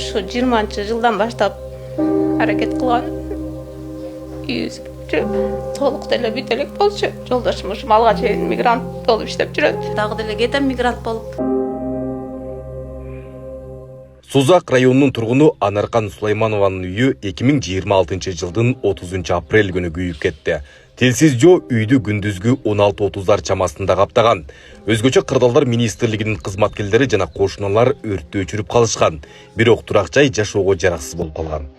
Ушу 20-жылдан баштап аракет кылган. Толук деле бүт элек болчу. Жолдошум ушу малга чейин мигрант болуп иштеп жүрөт. Дагы деле кетем мигрант болуп. Сузак районунун тургуну Анаркан Сулайманованын үйү 2026 жылдын 30 апрель күнү күйүп кетти. Телсиз жоо үйдү күндүзгү 16:30 чамасында каптаган. Өзгөчө Кырдаалдар министрлигинин кызматкерлери жана кошуналар өрттү өчүрүп калышкан. Бирок турак жай жашоого жараксыз болуп калган.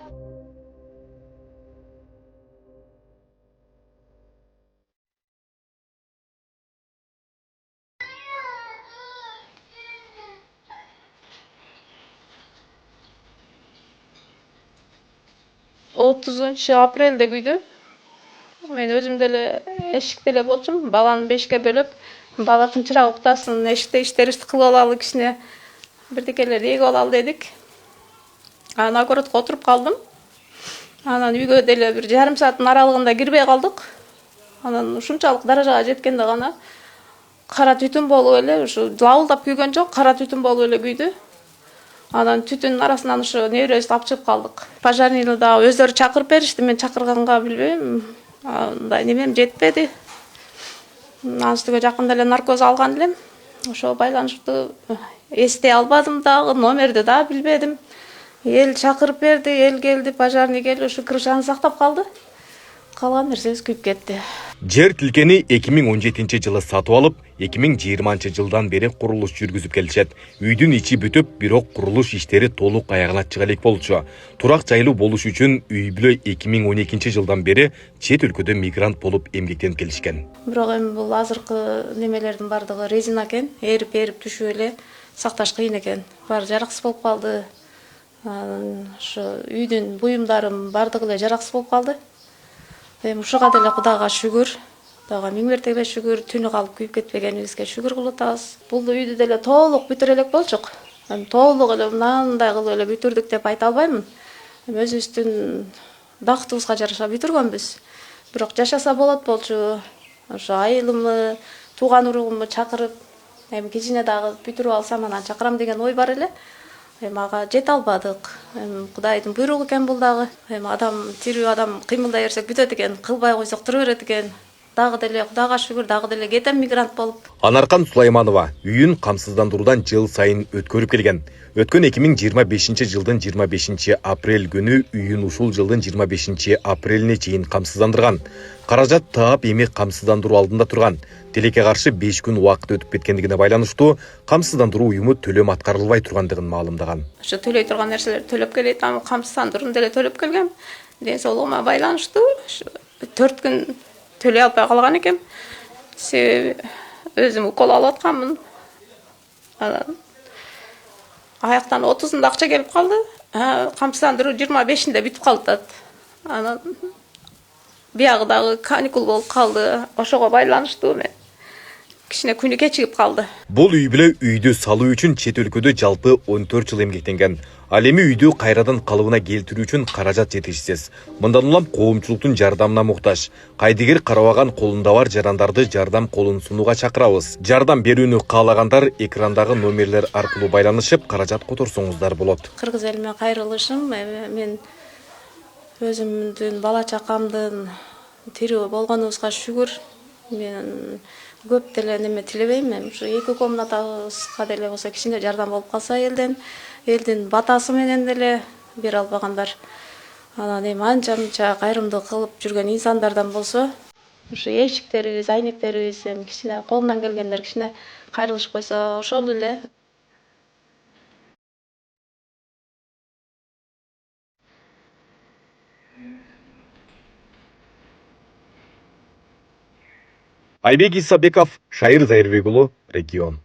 Апрелде күйдү. Мен өзүм деле эшикте эле болчумун. Баланы 5ке бөлүп, бала тынчыраак уктасын, эшикте иштерибизди кылып алалы, кичине бирдекелерди эгип алалы дедик. Анан огородко отуруп калдым. Анан үйгө деле бир жарым сааттын аралыгында кирбей калдык. Анан ушунчалык даражага жеткенде гана кара түтүн болуп эле, ушу лабылдап күйгөн жок, кара түтүн болуп эле күйдү. Анан түтүндүн арасынан ушу неберебизди алып чыгып калдык. Пожарныйны дагы өздөрү чакырып беришти, мен чакырганга билбейм. Андай немем жетпеди. Анын жакында эле наркоз алган элем. Ошого байланыштуу эстей албадым дагы, номерди да билбедим. Эл чакырып берди, эл келди, пожарный келип ушу крышаны сактап калды. Калган нерсебиз күйүп кетти. Жер тилкени 2017 жылы сатып алып, 2020 жылдан бери курулуш жүргүзүп келишет. Үйдүн ичи бүтүп, бирок курулуш иштери толук аягына чыга элек болчу. Турак жайлуу болуш үчүн үй бүлө 2012 жылдан бери чет өлкөдө мигрант болуп эмгектенип келишкен. Бирок эми бул азыркы немелердин бардыгы резина экен, эрип түшүп эле сакташ кыйын экен. Баары жараксыз болуп калды. Ошо үйдүн буюмдарым бардыгы эле жараксыз болуп калды. Эми ушуга деле Кудайга шүгүр, Кудайга миң мертебе шүгүр, түнү калып күйүп кетпегенибизге шүгүр кылып атабыз. Бул үйдү деле толук бүтүрө элек болчук. Толук эле мындай кылып эле бүтүрдүк деп айта албаймын. Өзүбүздүн бактыбызга жараша бүтүргөнбүз. Бирок жашаса болот болчу. Ошо айылымы, тууган уругумду чакырып, эми кичине дагы бүтүрүп алсам анан чакырам деген ой бар эле. Эми ага жете албадык. Эми Кудайдын буйругу экен бул дагы. Эми адам, тирүү адам кыймылдай берсек бүтөт экен, кылбай койсок тура берет экен. Дагы деле Кудайга шүгүр, дагы деле кетем мигрант болуп. Анаркан Сулайманова үйүн камсыздандыруудан жыл сайын өткөрүп келген. Өткөн 2025 жылдын 25 апрель күнү үйүн ушул жылдын 25 апрелине чейин камсыздандырган. Каражат таап эми камсыздандыруу алдында турган. Тилекке каршы 5 күн убакыт өтүп кеткендигине байланыштуу камсыздандыруу уюму төлөм аткарылбай тургандыгын маалымдаган. Ошо төлөй турган нерселерди төлөп келет, камсыздандырууну деле төлөп келгем. Ден соолугума байланыштуу 4 күн төлөй албай калган экем. Себеби өзүм укол алып атканмын. Анан аяктан 30-ында акча келип калды. Камсыздандыруу 25-инде бүтүп калды. Анан биягы дагы каникул болуп калды. Ошого байланыштуу мен кичине күнү кечигип калды. Бул үй бүлө үйдү салуу үчүн чет өлкөдө жалпы 14 жыл эмгектенген. Ал эми үйдү кайрадан калыбына келтирүү үчүн каражат жетишсиз. Мындан улам коомчулуктун жардамына муктаж. Кайдыгер карабаган колунда бар жарандарды жардам колун сунууга чакырабыз. Жардам берүүнү каалагандар экрандагы номерлер аркылуу байланышып, каражат которсоңуздар болот. Кыргыз элиме кайрылышым, мен өзүмдүн бала чакамдын тирүү болгонубузга шүгүр. Мен көп деле неме тилебейм. Ушу 2 комнатабызга деле болсо кичине жардам болуп калса элдин батасы менен деле бере албагандар. Анан эми анча кайрымдуу кылып жүргөн инсандардан болсо, ушу эшиктерибиз, айнектерибиз эми кичине колунан келгендер кичине кайрылышып койсо ошол эле. Айбек Исабеков, Шайыр Зайырбек уулу, Регион.